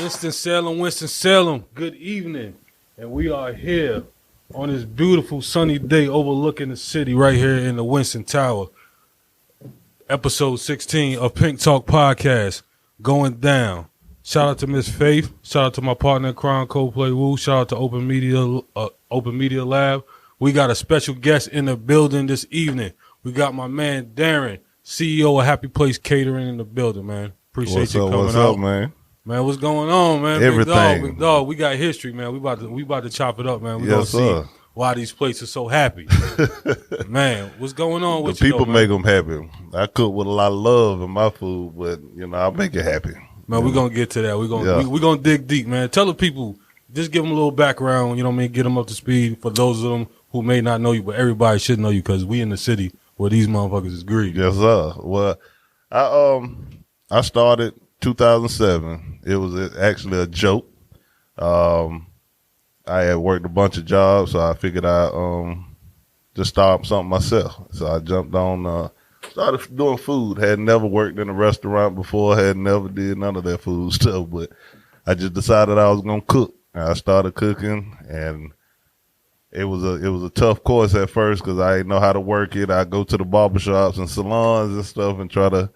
Winston-Salem, good evening. And we are here on this beautiful sunny day overlooking the city right here in the Winston Tower. Episode 16 of Pink Talk Podcast going down. Shout out to Miss Faith. Shout out to my partner in crime, Coldplay Woo. Shout out to Open Media Lab. We got a special guest in the building this evening. We got my man Darron, CEO of Happy Place Catering in the building, man. Appreciate you coming out. What's up, man? Man, what's going on, man? Everything. Big dog. We got history, man. We about to chop it up, man. We gonna see why these places are so happy. Man, what's going on with the you? People make them happy. I cook with a lot of love in my food, but I make it happy. Man, we're gonna get to that. We're gonna dig deep, man. Tell the people, just give them a little background, get them up to speed for those of them who may not know you, but everybody should know you because we in the city where these motherfuckers is greedy. Yes, sir. Well, I started 2007. It was actually a joke. I had worked a bunch of jobs, so I figured I'd just start something myself. So I jumped on, started doing food. Had never worked in a restaurant before. Had never did none of that food stuff, but I just decided I was gonna cook. I started cooking, and it was a tough course at first because I didn't know how to work it. I go to the barbershops and salons and stuff and try to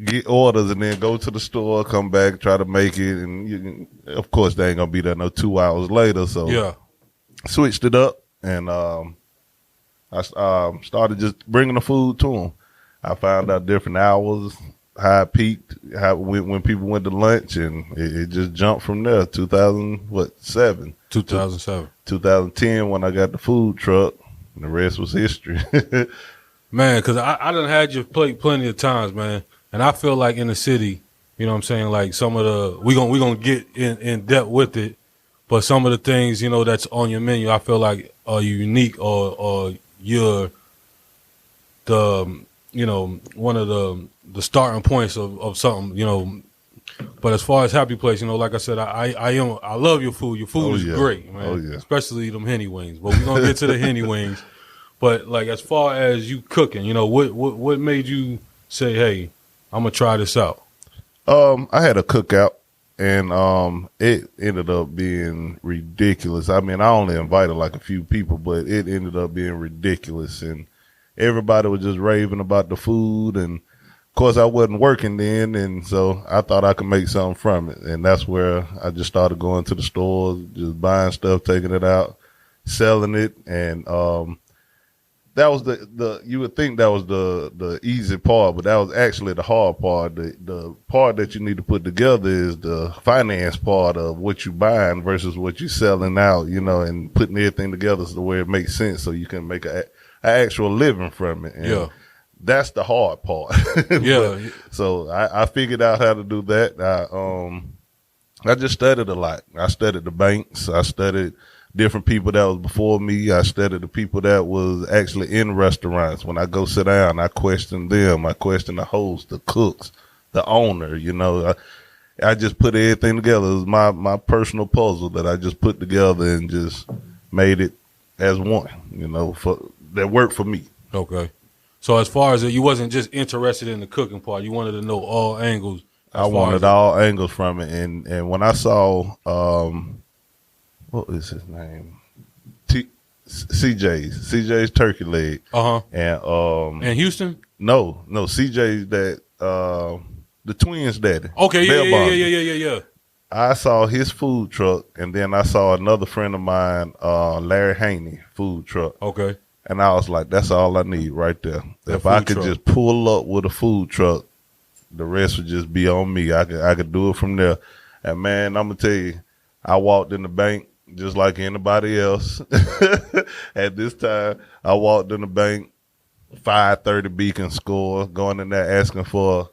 get orders and then go to the store, come back, try to make it. And of course, they ain't going to be there no 2 hours later. So yeah, switched it up and I started just bringing the food to them. I found out different hours, how it peaked, when people went to lunch, and it just jumped from there. 2007. 2010 when I got the food truck, and the rest was history. Man, because I done had your plate plenty of times, man. And I feel like in the city, you know what I'm saying, like some of the, we gonna get in depth with it, but some of the things, that's on your menu, I feel like are unique or you're the, one of the starting points of something, But as far as Happy Place, like I said, I love your food. Your food is great, man. Oh, yeah. Especially them henny wings. But we're gonna get to the henny wings. But like as far as you cooking, what made you say, hey, I'm gonna try this out? I had a cookout, and it ended up being ridiculous. I mean, I only invited like a few people, but it ended up being ridiculous, and everybody was just raving about the food. And of course, I wasn't working then, and so I thought I could make something from it, and that's where I just started going to the stores, just buying stuff, taking it out, selling it, and that was the you would think that was the easy part, but that was actually the hard part. The part that you need to put together is the finance part of what you buying versus what you selling out, and putting everything together so where it makes sense so you can make an actual living from it. And that's the hard part. Yeah. So I figured out how to do that. I just studied a lot. I studied the banks. I studied different people that was before me. I studied the people that was actually in restaurants. When I go sit down, I question them. I question the host, the cooks, the owner. I just put everything together. It was my personal puzzle that I just put together and just made it as one. That worked for me. Okay. So as far as you wasn't just interested in the cooking part, you wanted to know all angles. I wanted all angles from it, and when I saw what is his name? CJ's turkey leg. And in Houston? No, CJ's that the twins daddy. Okay, yeah. I saw his food truck, and then I saw another friend of mine, Larry Haney food truck. Okay. And I was like, that's all I need right there. If I could just pull up with a food truck, the rest would just be on me. I could do it from there. And man, I'm gonna tell you, I walked in the bank just like anybody else. At this time, I walked in the bank, 530 Beacon score, going in there asking for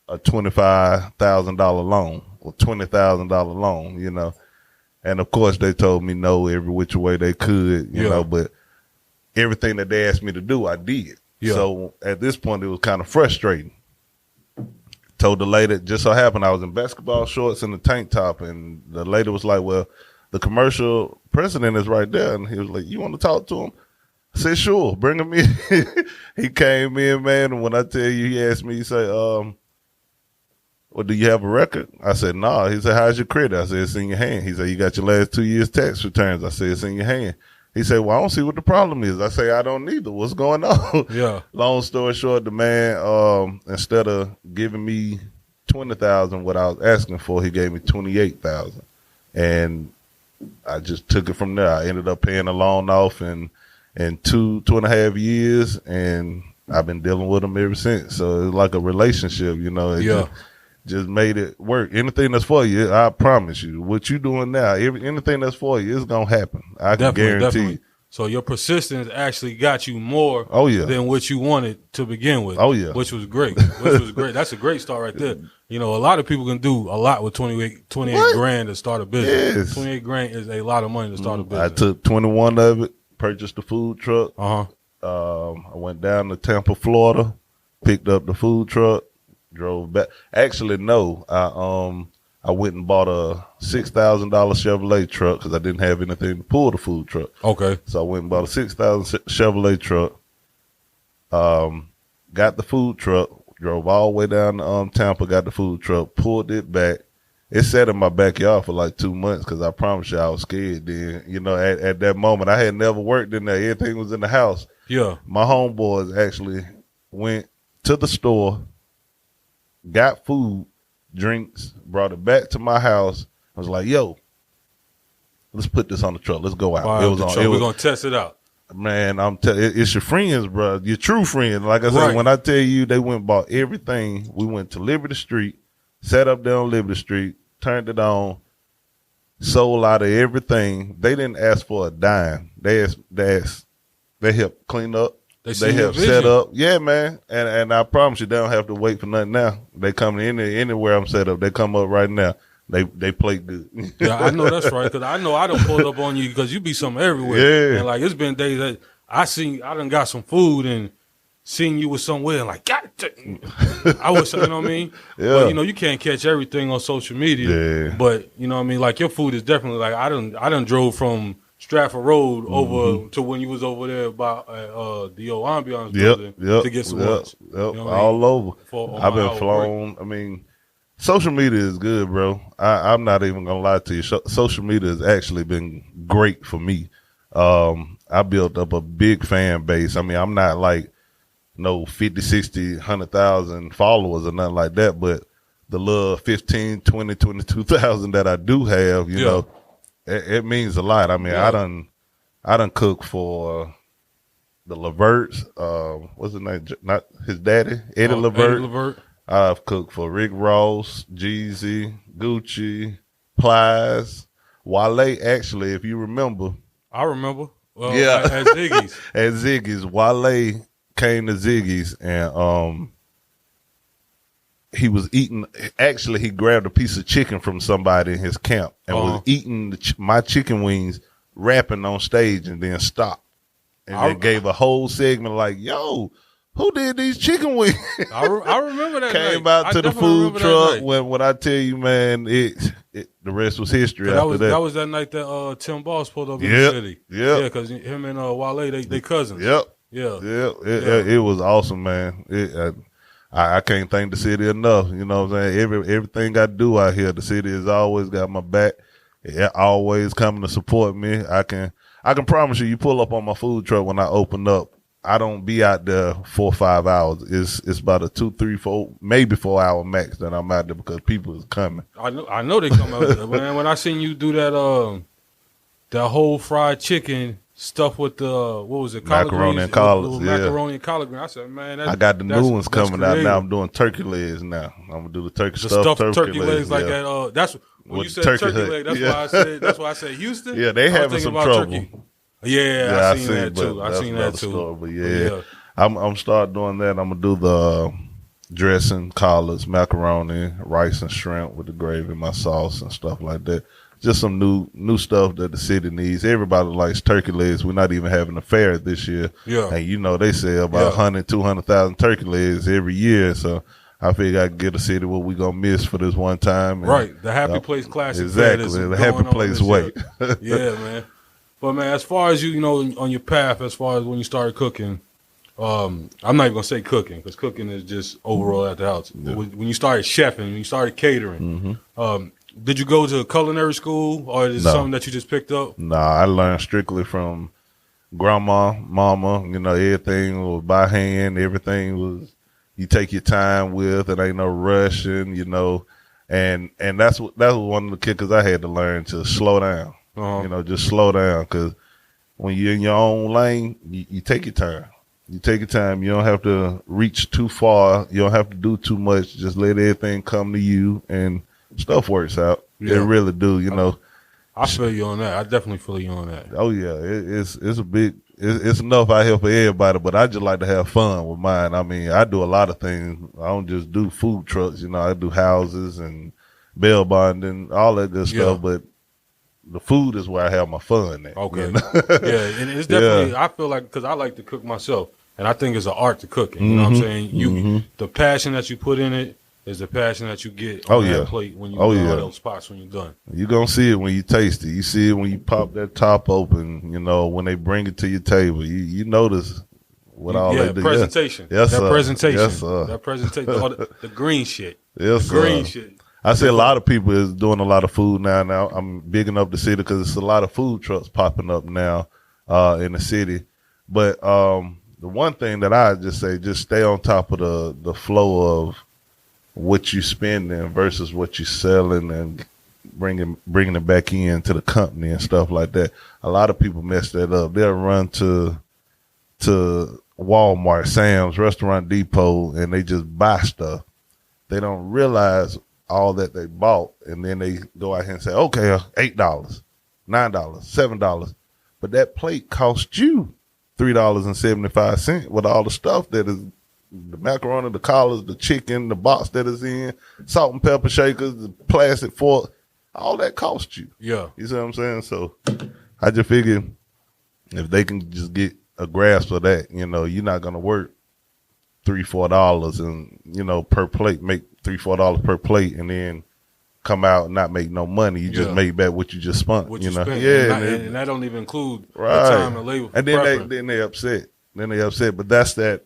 a $25,000 loan or $20,000 loan, And of course, they told me no every which way they could, you know, but everything that they asked me to do, I did. Yeah. So at this point, it was kind of frustrating. Told the lady, just so happened I was in basketball shorts and a tank top, and the lady was like, well, the commercial president is right there. And he was like, you want to talk to him? I said, sure, bring him in. He came in, man, and when I tell you, he asked me, he said, well, do you have a record? I said, no. He said, how's your credit? I said, it's in your hand. He said, you got your last 2 years tax returns. I said, it's in your hand. He said, well, I don't see what the problem is. I say, I don't either. What's going on? Yeah. Long story short, the man, instead of giving me $20,000 what I was asking for, he gave me $28,000. And I just took it from there. I ended up paying the loan off in 2.5 years, and I've been dealing with him ever since. So it's like a relationship, you know. It just made it work. Anything that's for you, I promise you. What you doing now, anything that's for you, it's gonna happen. I can guarantee. So your persistence actually got you more than what you wanted to begin with. Oh, yeah. Which was great. That's a great start right there. You know, a lot of people can do a lot with 28 grand to start a business. Yes. 28 grand is a lot of money to start a business. I took 21 of it, purchased the food truck. Uh-huh. I went down to Tampa, Florida, picked up the food truck, drove back. Actually, no. I went and bought a $6,000 Chevrolet truck because I didn't have anything to pull the food truck. Okay. So I went and bought a $6,000 Chevrolet truck. Got the food truck, drove all the way down to Tampa, got the food truck, pulled it back. It sat in my backyard for like 2 months because I promise you I was scared then. You know, at that moment, I had never worked in there. Everything was in the house. Yeah. My homeboys actually went to the store, got food, drinks, brought it back to my house. I was like, yo, let's put this on the truck. Let's go out. We're going to test it out. Man, it's your friends, bro. Your true friends. Like I said, when I tell you they went and bought everything, we went to Liberty Street, sat up there on Liberty Street, turned it on, sold out of everything. They didn't ask for a dime. They helped clean up. They helped set up. Yeah, man. And I promise you, they don't have to wait for nothing now. They come in anywhere I'm set up. They come up right now. They play good. Yeah, I know that's right. Because I know I done pulled up on you because you be something everywhere. Yeah. And like, it's been days that I done got some food and seen you with somewhere and like, God, I was, you know what I mean? Yeah. But, you know, you can't catch everything on social media. Yeah. But, you know what I mean? Like, your food is definitely like, I done drove from Stratford Road over to when you was over there by the old ambiance building to get some lunch. You know all over. I've been flown. I mean, social media is good, bro. I'm not even gonna lie to you. Social media has actually been great for me. I built up a big fan base. I mean, I'm not like no 50, 60, 100,000 followers or nothing like that, but the little 15, 20, 22,000 that I do have, you know, it means a lot. I mean, I done cooked for the Leverts. What's his name? Not his daddy, Eddie Levert. I've cooked for Rick Ross, Jeezy, Gucci, Plies, Wale. Actually, if you remember, I remember. Well, at Ziggy's. At Ziggy's, Wale came to Ziggy's and he was eating. Actually, he grabbed a piece of chicken from somebody in his camp and was eating my chicken wings, rapping on stage, and then stopped. And then gave a whole segment like, yo, who did these chicken wings? I remember that. Came out to the food truck when I tell you, man, the rest was history after that. That was that night that Tim Boss pulled up in the city. Yeah, because him and Wale, they cousins. Yep. Yeah. It was awesome, man. I can't thank the city enough. You know what I'm saying? Everything I do out here, the city has always got my back. It always coming to support me. I can promise you pull up on my food truck when I open up. I don't be out there 4 or 5 hours. It's about a 2, 3, 4, maybe 4 hour max that I'm out there because people is coming. I know they come out there, man. When I seen you do that whole fried chicken stuff with the what was it? Macaroni and collards. Macaroni and collard green. I said, man, I got the new ones coming out now. I'm doing turkey legs now. I'm gonna do the stuffed turkey legs like that. That's when you said turkey leg. That's why I said. That's why I said Houston. Yeah, they having some trouble. Turkey. Yeah, I seen that too. I seen that too. Story, but yeah, I'm start doing that. I'm gonna do the dressing, collards, macaroni, rice and shrimp with the gravy, my sauce and stuff like that. Just some new stuff that the city needs. Everybody likes turkey legs. We're not even having a fair this year. Yeah. And you know they sell about 100, 200,000 turkey legs every year. So I figure I can get a city what we gonna miss for this one time. Right. The Happy Place Classic. Exactly. The Happy Place way. Yeah, man. But man, as far as you know, on your path, as far as when you started cooking, I'm not even gonna say cooking because cooking is just overall at the house. Yeah. When you started chefing, when you started catering, did you go to a culinary school or is it something that you just picked up? Nah, I learned strictly from grandma, mama. You know, everything was by hand. Everything was you take your time with. It ain't no rushing. You know, and that was one of the kickers I had to learn to slow down. You know, just slow down because when you're in your own lane, you take your time. You take your time. You don't have to reach too far. You don't have to do too much. Just let everything come to you, and stuff works out. Yeah. It really do. You know. I feel you on that. I definitely feel you on that. Oh yeah, it's a big. It's enough out here for everybody, but I just like to have fun with mine. I mean, I do a lot of things. I don't just do food trucks. You know, I do houses and bail bonding, all that good stuff. But the food is where I have my fun at. Okay. You know? Yeah, and it's definitely. I feel like because I like to cook myself. And I think it's an art to cooking. You know what I'm saying? The passion that you put in it is the passion that you get on that plate when you go to those spots when you're done. You're going to see it when you taste it. You see it when you pop that top open, you know, when they bring it to your table. You notice what all they do. Presentation. Yes, that presentation. Yes, sir. That presentation. The green shit. Yes, the green shit. I see a lot of people is doing a lot of food now. I'm bigging up the city because it's a lot of food trucks popping up now in the city. But the one thing that I just say, just stay on top of the flow of what you spending versus what you selling and bringing it back into the company and stuff like that. A lot of people mess that up. They'll run to Walmart, Sam's, Restaurant Depot, and they just buy stuff. They don't realize all that they bought, and then they go out here and say, okay, $8, $9, $7. But that plate cost you $3.75 with all the stuff that is the macaroni, the collars, the chicken, the box that is in, salt and pepper shakers, the plastic fork, all that costs you. Yeah. You see what I'm saying? So I just figure if they can just get a grasp of that, you know, you're not going to work $3, $4 and, you know, per plate, make $3, $4 per plate and then come out and not make no money. You just make back what you just spent. What you know? spent. Yeah, and that don't even include the time and labor. And then they upset. But that's that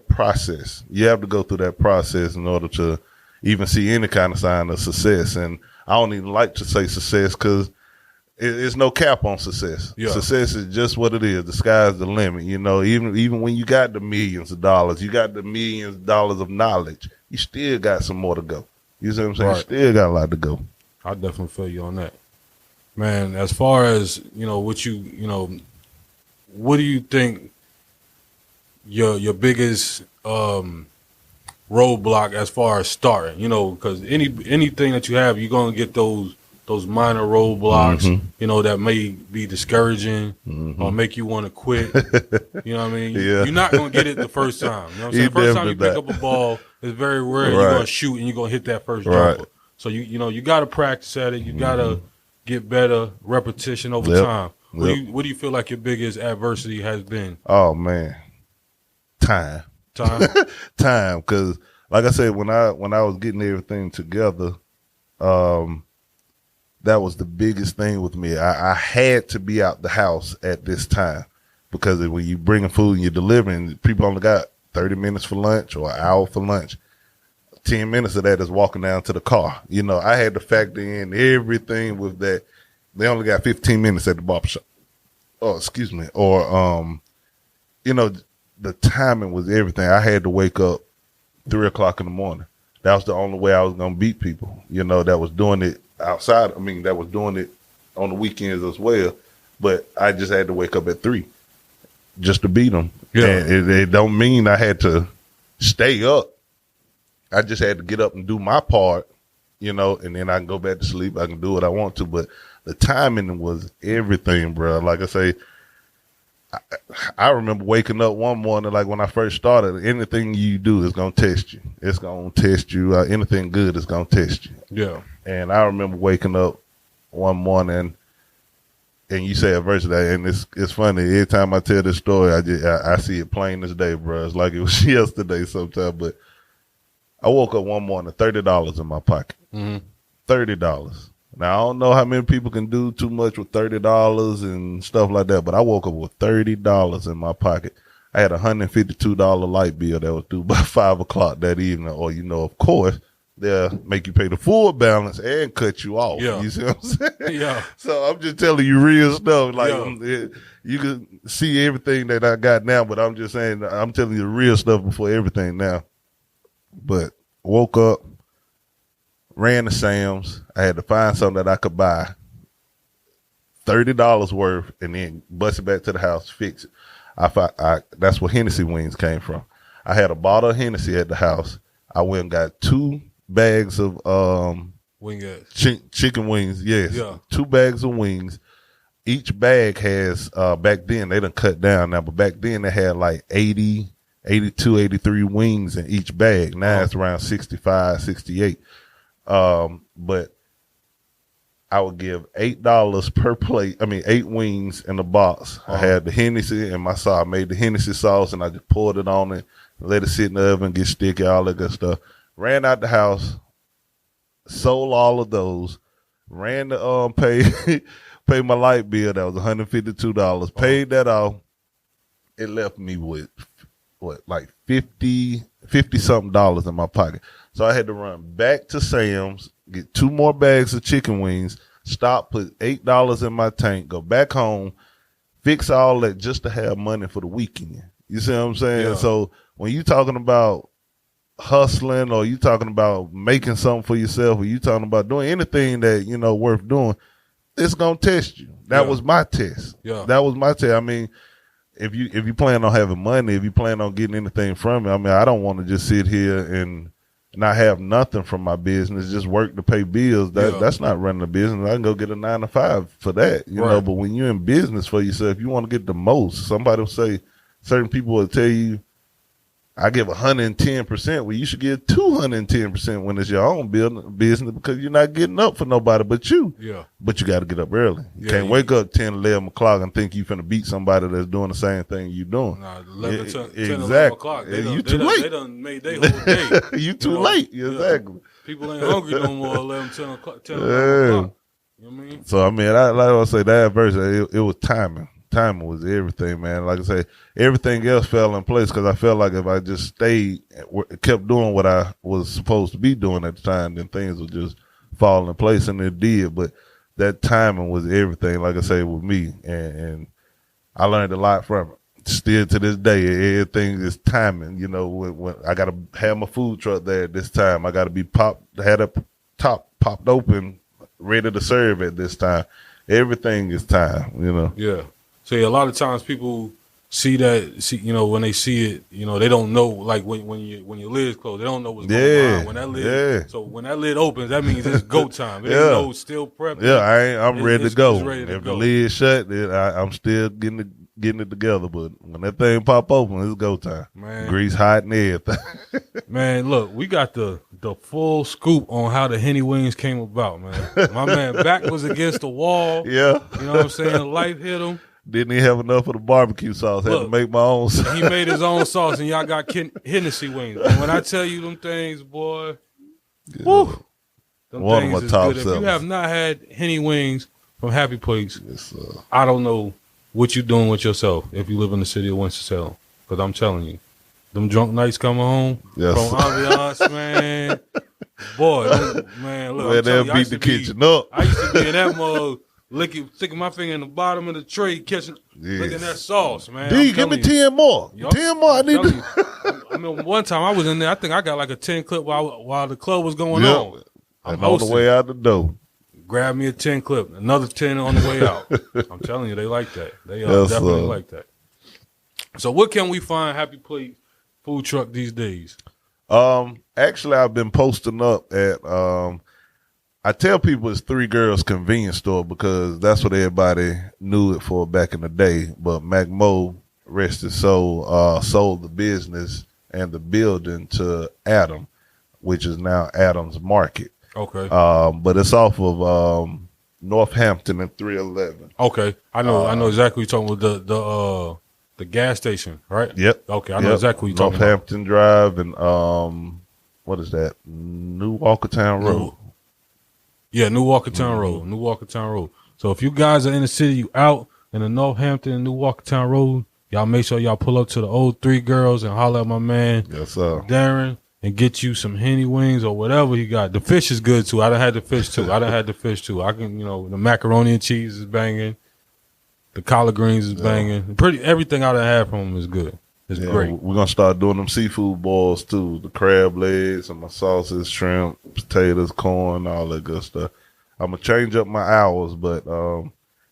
process. You have to go through that process in order to even see any kind of sign of success. And I don't even like to say success because it's no cap on success. Yeah. Success is just what it is. The sky's the limit. You know, even when you got the millions of dollars, you got the millions of dollars of knowledge, you still got some more to go. You see what I'm saying? Right. Still got a lot to go. I definitely feel you on that. Man, as far as, you know, what do you think your biggest roadblock as far as starting? You know, because anything that you have, you're going to get those minor roadblocks, you know, that may be discouraging or make you want to quit. You know what I mean? Yeah. You're not going to get it the first time. You know what I'm saying? First time you pick up a ball, it's very rare you're going to shoot and you're going to hit that first jumper. So, you got to practice at it. You got to get better, repetition over time. What do you feel like your biggest adversity has been? Oh, man. Time. Time. Because, like I said, when I was getting everything together, that was the biggest thing with me. I had to be out the house at this time because when you bringing food and you're delivering, people only got 30 minutes for lunch or an hour for lunch. 10 minutes of that is walking down to the car. You know, I had to factor in everything with that. They only got 15 minutes at the barbershop. Oh, excuse me. Or, you know, the timing was everything. I had to wake up 3 o'clock in the morning. That was the only way I was going to beat people, you know, that was doing it outside. I mean, that was doing it on the weekends as well. But I just had to wake up at 3 just to beat them. Yeah. And it don't mean I had to stay up. I just had to get up and do my part, you know, and then I can go back to sleep. I can do what I want to. But the timing was everything, bro. Like I say, I remember waking up one morning, like when I first started, anything you do is going to test you. It's going to test you. Anything good is going to test you. Yeah. And I remember waking up one morning, and you say adversity, and it's funny. Every time I tell this story, I see it plain as day, bro. It's like it was yesterday sometimes. But I woke up one morning, $30 in my pocket. $30. Now, I don't know how many people can do too much with $30 and stuff like that, but I woke up with $30 in my pocket. I had $152 light bill that was due by 5 o'clock that evening. Or, of course, they'll make you pay the full balance and cut you off. Yeah. You see what I'm saying? Yeah. So I'm just telling you real stuff. Like, you can see everything that I got now, but I'm just saying, I'm telling you the real stuff before everything now. But woke up, ran to Sam's. I had to find something that I could buy. $30 worth, and then bust it back to the house, fix it. That's where Hennessy wings came from. I had a bottle of Hennessy at the house. I went and got 2 bags of chicken wings. Yes, 2 bags of wings. Each bag has back then they done cut down now, but back then they had like 80, 82, 83 wings in each bag. Now it's around 65, 68. But I would give $8 per plate. 8 wings in the box. I had the Hennessy and my sauce. I made the Hennessy sauce and I just poured it on it, let it sit in the oven, get sticky, all that good stuff. Ran out the house, sold all of those, ran to pay my light bill. That was $152. Paid that off. It left me with like $50 something dollars in my pocket. So I had to run back to Sam's, get 2 more bags of chicken wings, stop, put $8 in my tank, go back home, fix all that just to have money for the weekend. You see what I'm saying? Yeah. So when you talking about hustling, or you talking about making something for yourself, or you talking about doing anything that, worth doing, it's going to test you. That was my test. Yeah. That was my test. If you plan on having money, if you plan on getting anything from it, I don't want to just sit here and not have nothing from my business, just work to pay bills. That's not running a business. I can go get a 9 to 5 for that, you know. But when you're in business for yourself, you want to get the most. Somebody will say, certain people will tell you, I give 110%. Well, you should give 210% when it's your own business, because you're not getting up for nobody but you. Yeah. But you got to get up early. You can't wake up 10, 11 o'clock and think you're finna beat somebody that's doing the same thing you're doing. Nah, 10, 11 o'clock. You too late. They done made their whole day. You too late. Exactly. People ain't hungry no more 11, 10 o'clock. 10, 11 o'clock. You know what I mean? So, like I say, that verse, it was timing. Timing was everything, man. Like I say, everything else fell in place because I felt like if I just stayed, kept doing what I was supposed to be doing at the time, then things would just fall in place, and it did. But that timing was everything, like I say, with me, and I learned a lot from it. Still to this day, everything is timing. When I got to have my food truck there at this time, I got to be had a top popped open, ready to serve at this time. Everything is time, Yeah. See, a lot of times people see, when they see it, they don't know, like when your lid's closed, they don't know what's going on. When that lid, so when that lid opens, that means it's go time. It ain't no still prepping. Yeah, I'm ready to go. If the lid's shut, I'm still getting it together. But when that thing pop open, it's go time. Man, grease hot and everything. Man, look, we got the full scoop on how the Henny Wings came about, man. My man back was against the wall. Yeah, you know what I'm saying? The light hit him. Didn't even have enough of the barbecue sauce. Had to make my own sauce. He made his own sauce, and y'all got Hennessy wings. And when I tell you them things, boy, woo, them one things of my is top good. sellers. If you have not had Henny Wings from Happy Plates, I don't know what you're doing with yourself if you live in the city of Winston-Salem. Because I'm telling you, them drunk nights coming home from ambiance, man. Boy, man, look, they'll beat the kitchen up. I used to be in that mode. Sticking my finger in the bottom of the tray, licking that sauce, man. D, give me 10 more. 10 more. I need to. I mean, one time I was in there. I think I got like a 10 clip while the club was going on. And on the way out the door, grab me a 10 clip, another 10 on the way out. I'm telling you, they like that. They definitely like that. So, what can we find Happy Plate food truck these days? Actually, I've been posting up at I tell people it's Three Girls Convenience Store because that's what everybody knew it for back in the day. But McMo, rest his soul, sold the business and the building to Adam, which is now Adam's Market. Okay. But it's off of Northampton and 311. Okay. I know exactly what you're talking about, the gas station, right? Yep. Okay, I know exactly what you're talking about. Northampton Drive and what is that? New Walkertown Road. Yeah, New Walkertown Road. New Walkertown Road. So if you guys are in the city, you out in the Northampton and New Walkertown Road Y'all make sure y'all pull up to the old Three Girls and holler at my man, Yes, sir. Darron, and get you some Henny wings or whatever he got. The fish is good too. I done had the fish too. I can, the macaroni and cheese is banging. The collard greens is banging. Everything I done had from him is good. It's great. We're going to start doing them seafood balls too. The crab legs and my sauces, shrimp, potatoes, corn, all that good stuff. I'm going to change up my hours, but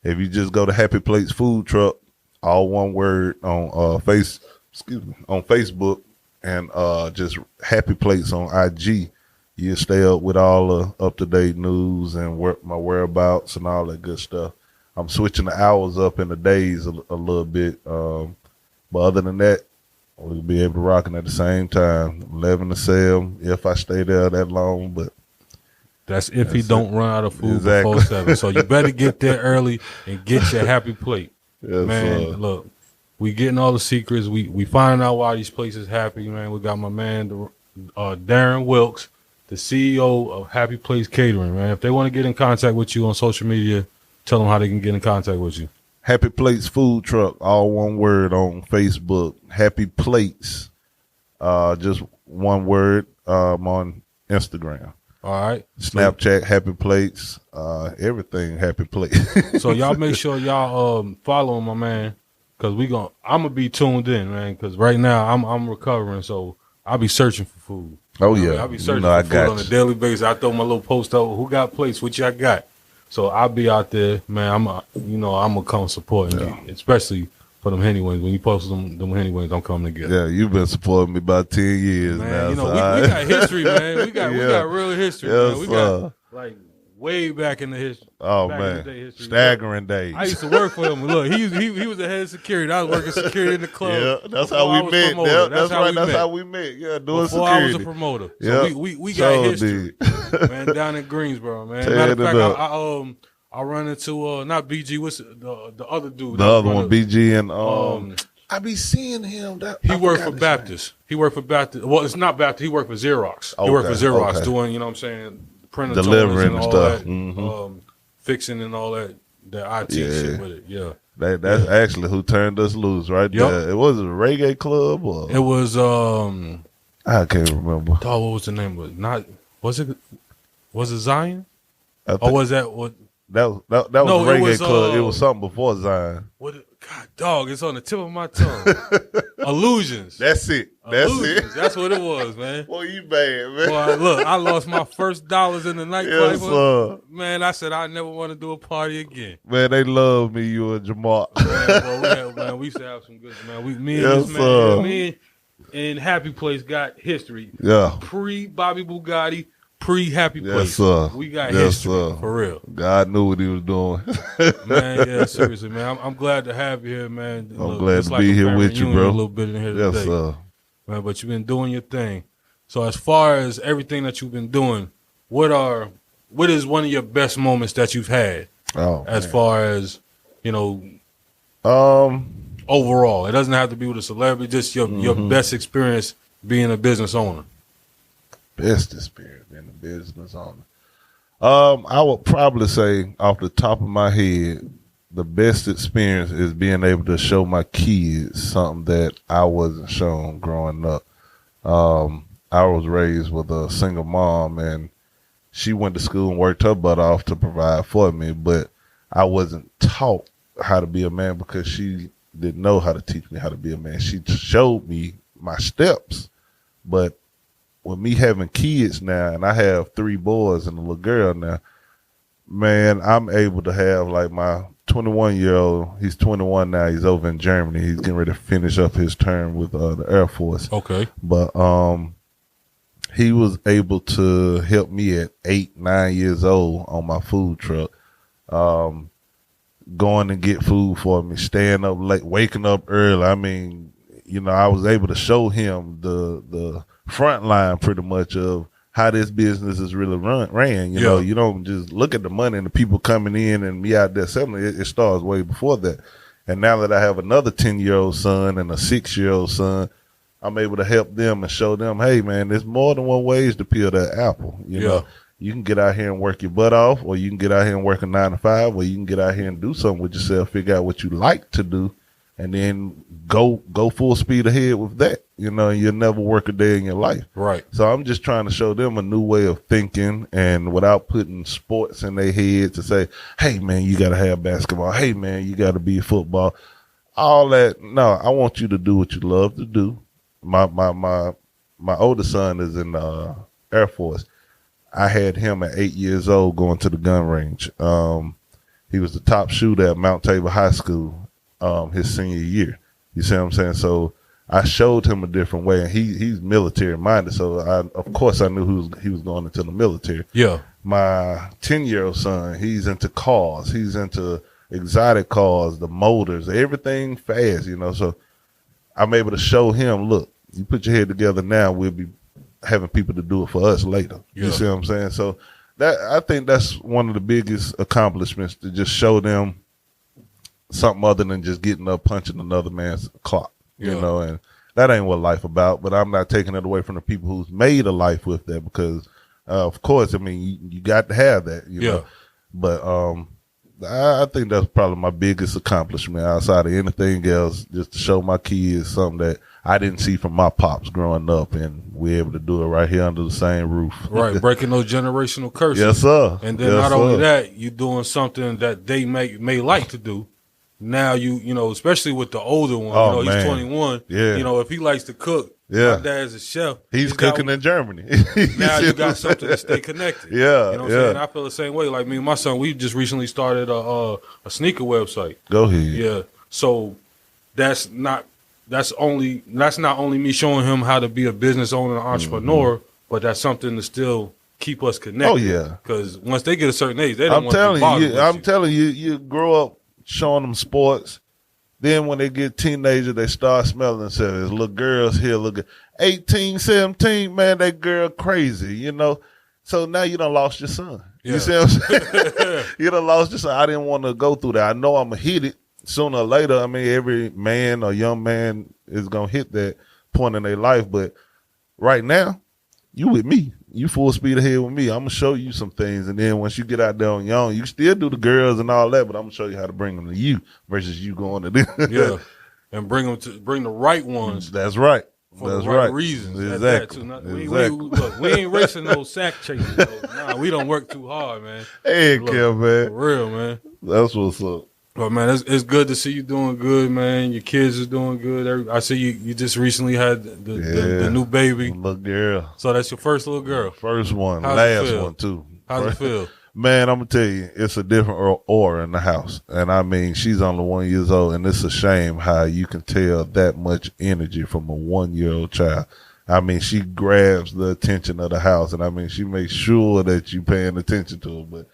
if you just go to Happy Plates Food Truck, all one word on Facebook, and just Happy Plates on IG, you stay up with all the up-to-date news and my whereabouts and all that good stuff. I'm switching the hours up in the days a little bit. But other than that, we'll be able to rock it at the same time, 11 to 7, if I stay there that long. But that's if he don't run out of food before 7. So you better get there early and get your Happy Plate. Yes, man, look, we getting all the secrets. We finding out why these places happy, man. We got my man, Darron Wilks, the CEO of Happy Place Catering, man. If they want to get in contact with you on social media, tell them how they can get in contact with you. Happy Plates Food Truck, all one word on Facebook. Happy Plates, just one word on Instagram. All right. Snapchat, Happy Plates, everything Happy Plates. So y'all make sure y'all follow my man, because I'm gonna be tuned in, man, because right now I'm recovering, so I'll be searching for food. Oh yeah, I'll be searching for food on a daily basis. I throw my little post out, who got plates, what y'all got? So I'll be out there, man. I'm gonna come supporting you, especially for them Henny wings. When you post them Henny wings, I'm coming to get them. Yeah, you've been supporting me about 10 years man, now. We got history, man. We got real history, man. We got like way back in the history. Oh man, staggering days. I used to work for him. Look, he was the head of security. I was working security in the club. Yeah, that's how we met. That's right. That's how we met. Yeah, doing before security. I was a promoter. So we got history, man. Down in Greensboro, man. Matter of fact, I run into not BG. What's the other dude? The other one, BG, and I be seeing him. He worked for Baptist. He worked for Baptist. Well, it's not Baptist. He worked for Xerox. He worked for Xerox doing, you know what I'm saying, printer delivering and all stuff, that, fixing and all that IT shit with it. Yeah, that's actually who turned us loose right there. It was a reggae club, or it was I can't remember. Oh, what was the name of it? Was it Zion? Or was that what? That was a reggae club. It was something before Zion. God, dog, it's on the tip of my tongue. Illusions. That's it. That's what it was, man. Boy, you bad, man. Boy, look, I lost my first dollars in the nightclub. Yes, man, I said I never want to do a party again. Man, they love me, you and Jamal. Man, we used to have some good, man. Me and Happy Place got history. Yeah. Pre-Bobby Bugatti. Pre-Happy Place. Sir. We got history, for real. God knew what he was doing. Man, yeah, seriously, man. I'm glad to have you here, man. I'm glad to be here with you, bro. A little bit in here today. Sir. Man, but you've been doing your thing. So as far as everything that you've been doing, what is one of your best moments that you've had? As far as, overall. It doesn't have to be with a celebrity, just your best experience being a business owner. Best experience being a business owner. I would probably say off the top of my head, the best experience is being able to show my kids something that I wasn't shown growing up. I was raised with a single mom, and she went to school and worked her butt off to provide for me, but I wasn't taught how to be a man because she didn't know how to teach me how to be a man. She showed me my steps, but with me having kids now, and I have 3 boys and a little girl now, man, I'm able to have like my 21-year-old. He's 21 now. He's over in Germany. He's getting ready to finish up his term with the Air Force. Okay. But he was able to help me at 8, 9 years old on my food truck, going and get food for me, staying up late, waking up early. I mean, I was able to show him the front line pretty much of how this business is really ran. You know, you don't just look at the money and the people coming in and me out there selling it. It starts way before that. And now that I have another 10-year-old son and a 6-year-old son, I'm able to help them and show them, hey, man, there's more than one ways to peel that apple. You know, you can get out here and work your butt off, or you can get out here and work a 9 to 5, or you can get out here and do something with yourself, figure out what you like to do, and then go full speed ahead with that. You know, you'll never work a day in your life. Right. So I'm just trying to show them a new way of thinking, and without putting sports in their head to say, hey, man, you got to have basketball. Hey, man, you got to be football. All that. No, I want you to do what you love to do. My oldest son is in the Air Force. I had him at 8 years old going to the gun range. He was the top shooter at Mount Tabor High School his senior year. You see what I'm saying? So I showed him a different way, and he's military minded. So of course I knew he was going into the military. Yeah. My 10-year-old son, he's into cars. He's into exotic cars, the motors, everything fast. You know, so I'm able to show him, look, you put your head together now, we'll be having people to do it for us later. Yeah. You see what I'm saying? So I think that's one of the biggest accomplishments, to just show them something other than just getting up punching another man's clock. You know, and that ain't what life about. But I'm not taking it away from the people who's made a life with that, because of course, I mean, you got to have that. You know? But I think that's probably my biggest accomplishment outside of anything else, just to show my kids something that I didn't see from my pops growing up, and we're able to do it right here under the same roof. Right, breaking those generational curses. Yes, sir. And then not only that, you're doing something that they may like to do. Now you know, especially with the older one, you know, he's 21. Yeah. You know, if he likes to cook, my dad's a chef. He's cooking in Germany. Now you got something to stay connected. Yeah. You know what I'm saying? I feel the same way. Like me and my son, we just recently started a sneaker website. Go ahead. Yeah. So that's not only me showing him how to be a business owner and entrepreneur, but that's something to still keep us connected. Oh yeah. Because once they get a certain age, they don't want to be bothered with you. I'm telling you, you grow up showing them sports. Then when they get teenagers, they start smelling themselves. Little girls here, look at 18, 17, man, that girl crazy, you know. So now you done lost your son. Yeah. You see what I'm saying? You done lost your son. I didn't want to go through that. I know I'm going to hit it sooner or later. I mean, every man or young man is going to hit that point in their life. But right now, you with me. You full speed ahead with me. I'm going to show you some things. And then once you get out there on your own, you still do the girls and all that, but I'm going to show you how to bring them to you versus you going to them. Yeah. And bring the right ones. That's right. For the right reasons. Exactly. We ain't racing no sack chasing. Nah, we don't work too hard, man. Hey, Kev, man. For real, man. That's what's up. But man, it's good to see you doing good, man. Your kids are doing good. I see you just recently had the new baby. Little girl. So that's your first little girl. First one. Last one too. How's it feel? Man, I'm gonna tell you, it's a different aura in the house. And I mean, she's only 1 year old, and it's a shame how you can tell that much energy from a 1-year-old child. I mean, she grabs the attention of the house, and I mean, she makes sure that you paying attention to her. But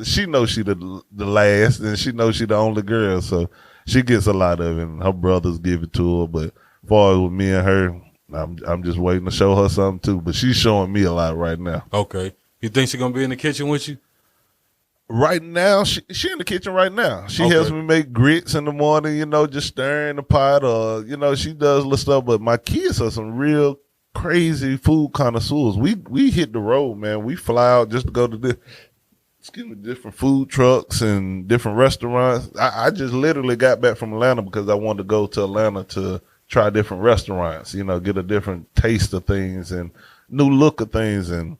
she knows she the last, and she knows she the only girl, so she gets a lot of it, and her brothers give it to her. But as far as with me and her, I'm just waiting to show her something too. But she's showing me a lot right now. Okay. You think she's gonna be in the kitchen with you? Right now, she in the kitchen right now. She helps me make grits in the morning, you know, just stirring the pot, or, you know, she does little stuff. But my kids are some real crazy food connoisseurs. We hit the road, man. We fly out just to go to different food trucks and different restaurants. I just literally got back from Atlanta because I wanted to go to Atlanta to try different restaurants, you know, get a different taste of things and new look of things. And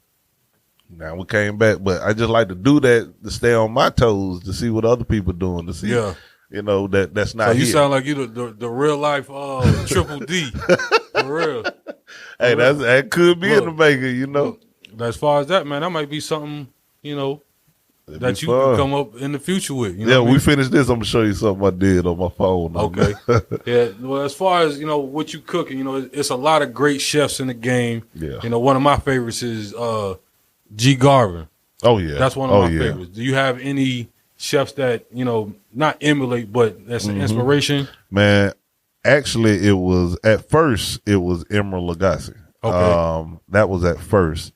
now we came back, but I just like to do that to stay on my toes, to see what other people doing, to see, you know, that's not. So you sound like you the real life Triple D, for real. Hey, that could be in the making, you know. As far as that, man, that might be something, you know, that you can come up in the future with. You know we finish this, I'm gonna show you something I did on my phone. Okay. Yeah. Well, as far as, you know, what you cooking, you know, it's a lot of great chefs in the game. Yeah. You know, one of my favorites is G. Garvin. Oh yeah. That's one of my favorites. Do you have any chefs that, you know, not emulate, but that's an inspiration? Man, actually at first it was Emeril Lagasse. Okay. That was at first.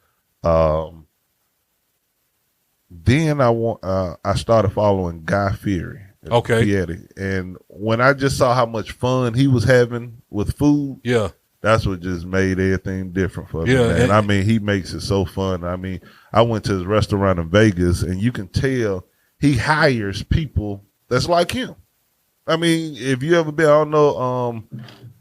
Then I started following Guy Fieri. Okay. Fieri. And when I just saw how much fun he was having with food, that's what just made everything different for me. Yeah, man. I mean, he makes it so fun. I mean, I went to his restaurant in Vegas, and you can tell he hires people that's like him. I mean, if you ever been, I don't know.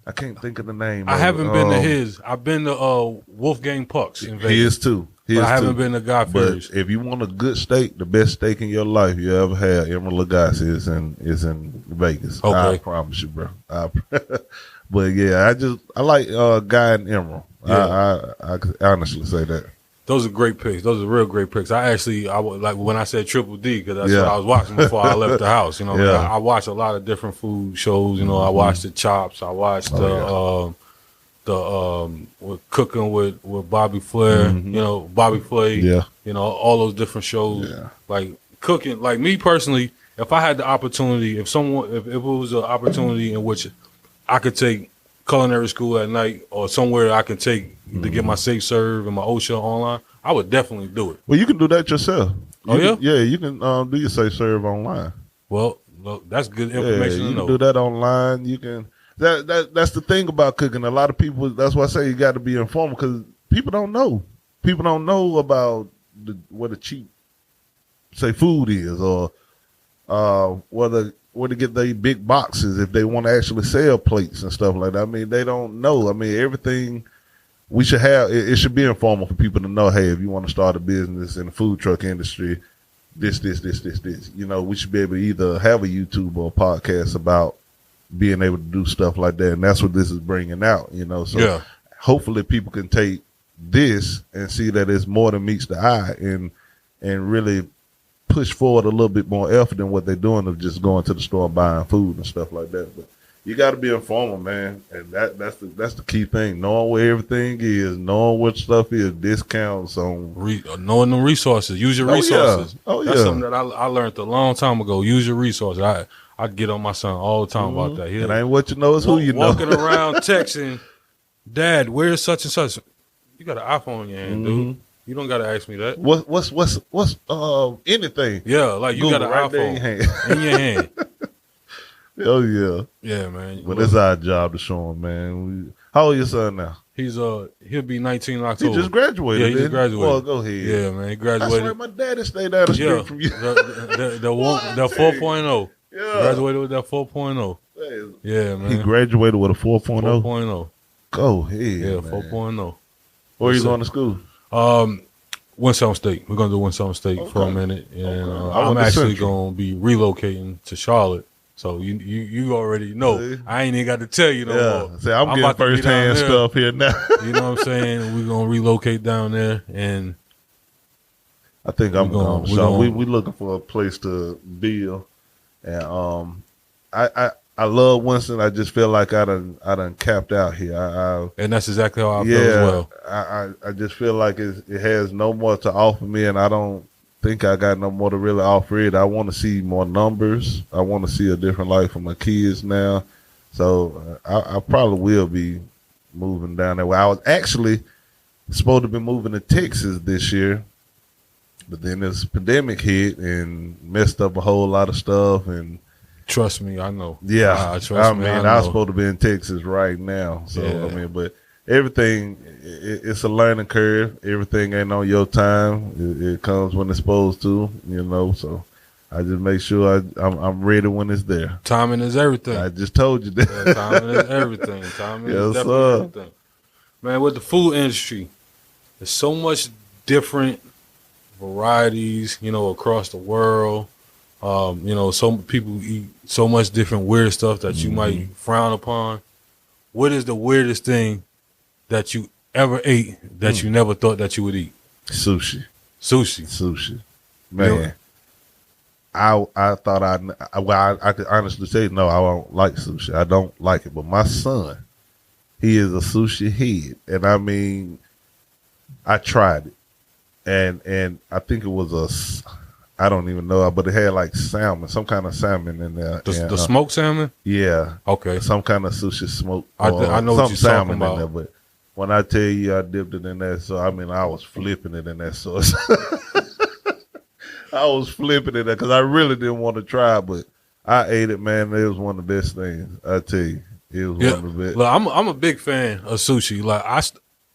I can't think of the name. I haven't been to his. I've been to Wolfgang Puck's in Vegas. His too. But I haven't been to Guy Fieri's. But if you want a good steak, the best steak in your life you ever had, Emerald Lagasse is in Vegas. Okay. I promise you, bro. But yeah, I like Guy and Emerald. Yeah. I honestly say that. Those are great picks. Those are real great picks. I like when I said Triple D because that's what I was watching before I left the house. You know, I watch a lot of different food shows. You know, I watched the Chops. I watched with Cooking with Bobby Flay. You know, Bobby Flay. Yeah. You know, all those different shows. Yeah. Like cooking. Like me personally, if I had the opportunity, if it was an opportunity in which I could take culinary school at night or somewhere I could take to get my Safe Serve and my OSHA online, I would definitely do it. Well, you can do that yourself. Yeah? Yeah, you can do your Safe Serve online. Well, look, that's good information to know. You can do that online. You can. That's the thing about cooking. A lot of people, that's why I say you got to be informed because people don't know. People don't know about what a cheap, say, food is or where to get their big boxes if they want to actually sell plates and stuff like that. I mean, they don't know. I mean, everything we should have, it should be informal for people to know, hey, if you want to start a business in the food truck industry, this. You know, we should be able to either have a YouTube or a podcast about being able to do stuff like that. And that's what this is bringing out, you know. So hopefully people can take this and see that it's more than meets the eye and really push forward a little bit more effort than what they're doing of just going to the store and buying food and stuff like that. But you got to be informal, man, and that's the key thing. Knowing where everything is, knowing what stuff is, discounts on, knowing the resources. Use your resources. That's something that I learned a long time ago. Use your resources. I get on my son all the time about that. It ain't what you know, it's who you know. Walking around texting, Dad, where's such and such? You got an iPhone in your hand, dude. You don't gotta ask me that. What's anything? Yeah, like you Google got an iPhone in your hand. Oh yeah, yeah, man. But it's our job to show him, man. How old your son now? He'll be 19 in October. He just graduated. Yeah, he just graduated. Well, go ahead. Yeah, man, he graduated. I swear, my daddy stayed down the street from you. The 4.0. Yeah, graduated with that 4.0. Yeah, man. He graduated with a 4.0. 4.0. Go ahead. Yeah, man. 4.0. Where are you going to school? Winston State. We're gonna do Winston State for a minute, and I'm actually gonna be relocating to Charlotte. So you already know. See? I ain't even got to tell you no more. See, I'm getting first-hand stuff here now. You know what I'm saying? We're gonna relocate down there, and I think I'm going. So we looking for a place to build, and I love Winston. I just feel like I done capped out here. And that's exactly how I feel as well. I just feel like it has no more to offer me, and I don't think I got no more to really offer it. I want to see more numbers. I want to see a different life for my kids now. So I probably will be moving down there. Well, I was actually supposed to be moving to Texas this year, but then this pandemic hit and messed up a whole lot of stuff and. Trust me, I know. Yeah, I was supposed to be in Texas right now. So I mean, but everything, it's a learning curve. Everything ain't on your time. It comes when it's supposed to, you know. So I just make sure I'm ready when it's there. Timing is everything. I just told you that. Yeah, timing is everything. Timing is definitely everything. Man, with the food industry, there's so much different varieties, you know, across the world. You know, some people eat so much different weird stuff that you might frown upon. What is the weirdest thing that you ever ate that you never thought that you would eat? Sushi. Man, you know, I thought I could honestly say no, I don't like sushi. I don't like it. But my son, he is a sushi head, and I mean, I tried it, and I think it was I don't even know, but it had like salmon, some kind of salmon in there. The smoked salmon? Yeah. Okay. Some kind of sushi smoke. I know what you're talking about. In there, but when I tell you I dipped it in that sauce, I mean, I was flipping it in that sauce. I was flipping it because I really didn't want to try, but I ate it, man. It was one of the best things. I tell you, it was one of the best. Look, I'm a big fan of sushi. Like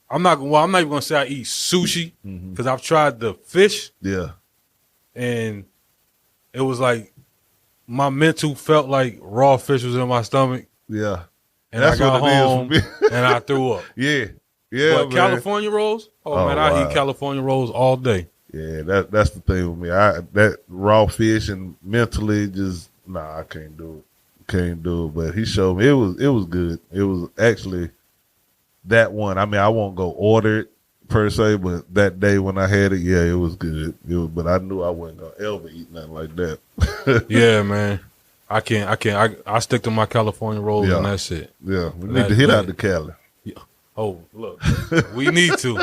I'm not even gonna say I eat sushi because I've tried the fish. Yeah. And it was like my mental felt like raw fish was in my stomach. Yeah. And That's I got what it is home for me. and I threw up. Yeah. Yeah, But man. California rolls? Oh, man, I wow. eat California rolls all day. Yeah, that's the thing with me. That raw fish and mentally just I can't do it. Can't do it. But he showed me it was good. It was actually that one. I mean, I won't go order it per se, but that day when I had it, yeah, it was good. But I knew I wasn't gonna ever eat nothing like that. Yeah, man. I can't. I stick to my California rolls and that's it. Yeah, we need to hit out the Cali. Yeah. Oh, look, we need to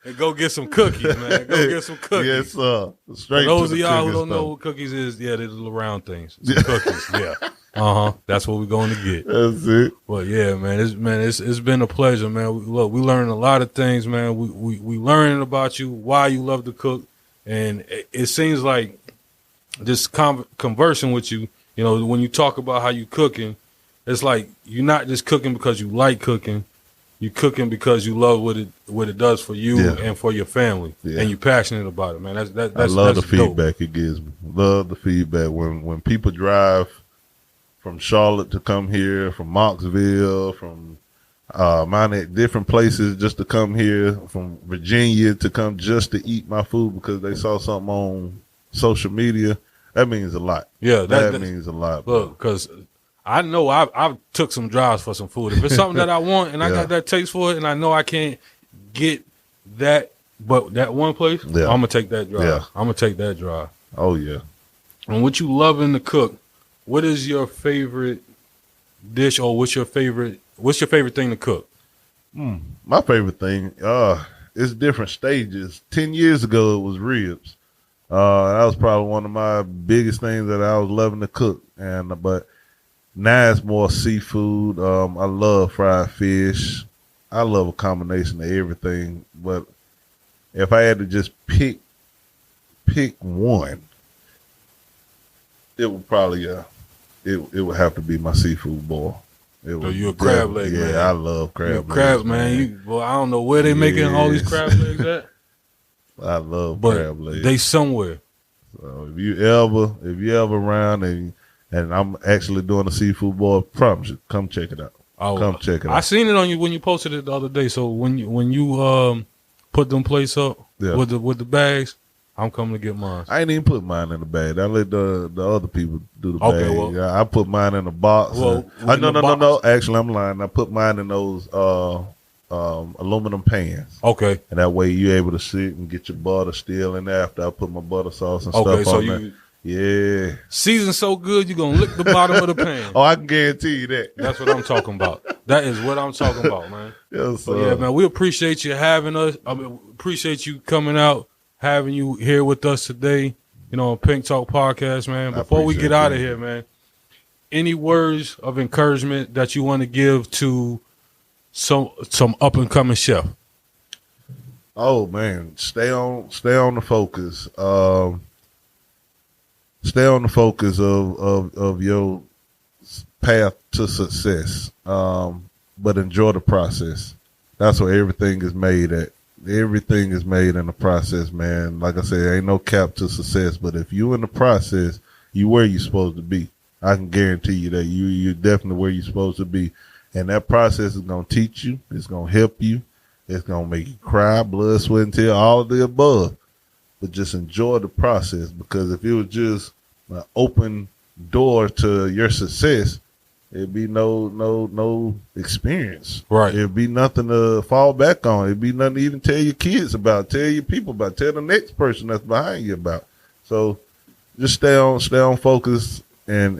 and go get some cookies, man. Go get some cookies. Yes, sir. Straight For those to the of y'all who cookies, don't know what cookies is, yeah, they're the little round things. Some cookies, yeah. That's what we're going to get. That's it. Well, yeah, man. It's been a pleasure, man. Look, we learned a lot of things, man. We learning about you, why you love to cook, and it seems like just conversing with you. You know, when you talk about how you cooking, it's like you're not just cooking because you like cooking. You're cooking because you love what it does for you and for your family, and you're passionate about it, man. That's I love the dope. feedback it gives me. Love the feedback when people drive from Charlotte to come here, from Mocksville, from different places just to come here, from Virginia to come just to eat my food because they saw something on social media. That means a lot. Yeah, that means a lot. Look, because I know I've took some drives for some food. If it's something that I want and I got that taste for it and I know I can't get that, but that one place, I'm going to take that drive. Yeah. I'm going to take that drive. Oh, yeah. And what you loving to cook, what is your favorite dish or what's your favorite thing to cook? My favorite thing, it's different stages. 10 years ago, it was ribs. That was probably one of my biggest things that I was loving to cook. But now it's more seafood. I love fried fish. I love a combination of everything. But if I had to just pick one, it would probably it would have to be my seafood boil. You're a crab leg man. Yeah, I love crab legs. Crabs, man. I don't know where they making all these crab legs at. I love crab legs. They somewhere. So if you ever around and I'm actually doing a seafood boil, I promise you, come check it out. Come check it out. I seen it on you when you posted it the other day. So when you put them plates up with the bags, I'm coming to get mine. I ain't even put mine in the bag. I let the other people do the bag. Well, I put mine in a box. Well, no. Actually, I'm lying. I put mine in those aluminum pans. Okay. And that way you're able to sit and get your butter still in there after I put my butter sauce and stuff on there. Yeah. Seasoned so good, you're going to lick the bottom of the pan. Oh, I can guarantee you that. That's what I'm talking about. That is what I'm talking about, man. Yes, sir. So, yeah, man, we appreciate you having us. Appreciate you coming out, having you here with us today, on Pink Talk Podcast, man. Before we get out of here, man, any words of encouragement that you want to give to some up-and-coming chef? Oh, man, stay on the focus. Stay on the focus of your path to success, but enjoy the process. That's where everything is made at. Everything is made in the process, man. Like I said, ain't no cap to success, but if you in the process, you where you supposed to be. I can guarantee you that you're definitely where you're supposed to be. And that process is going to teach you. It's going to help you. It's going to make you cry, blood, sweat, and tears, all of the above. But just enjoy the process, because if it was just an open door to your success, it'd be no experience. Right. It'd be nothing to fall back on. It'd be nothing to even tell your kids about, tell your people about, tell the next person that's behind you about. So just stay on focus and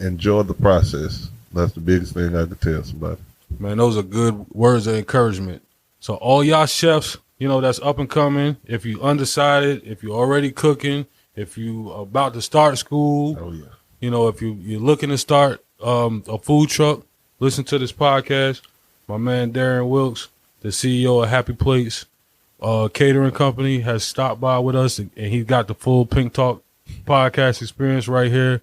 enjoy the process. That's the biggest thing I could tell somebody. Man, those are good words of encouragement. So all y'all chefs, that's up and coming, if you undecided, if you're already cooking, if you about to start school, if you're looking to start a food truck, listen to this podcast. My man Darron Wilks, the CEO of Happy Plates Catering Company, has stopped by with us, and he got the full Pink Talk podcast experience right here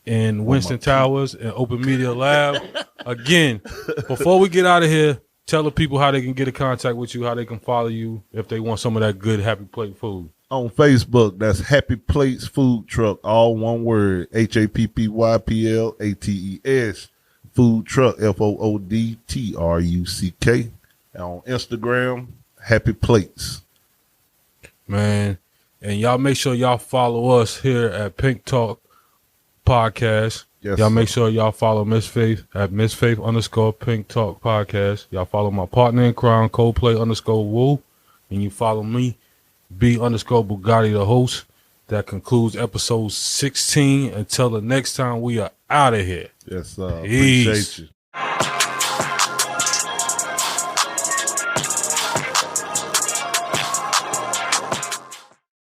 in Winston Towers and Open Media Lab. Again, before we get out of here, tell the people how they can get in contact with you, how they can follow you if they want some of that good Happy Plate food. On Facebook, that's Happy Plates Food Truck, all one word, HAPPYPLATES, Food Truck, FOODTRUCK. And on Instagram, Happy Plates. Man, and y'all make sure y'all follow us here at Pink Talk Podcast. Yes, y'all sir. make sure y'all follow Miss Faith at Miss Faith _ Pink Talk Podcast. Y'all follow my partner in crime, Coldplay _ Woo. And you follow me, B _ Bugatti, the host. That concludes episode 16. Until the next time, we are out of here. Yes, sir. Peace. Appreciate you.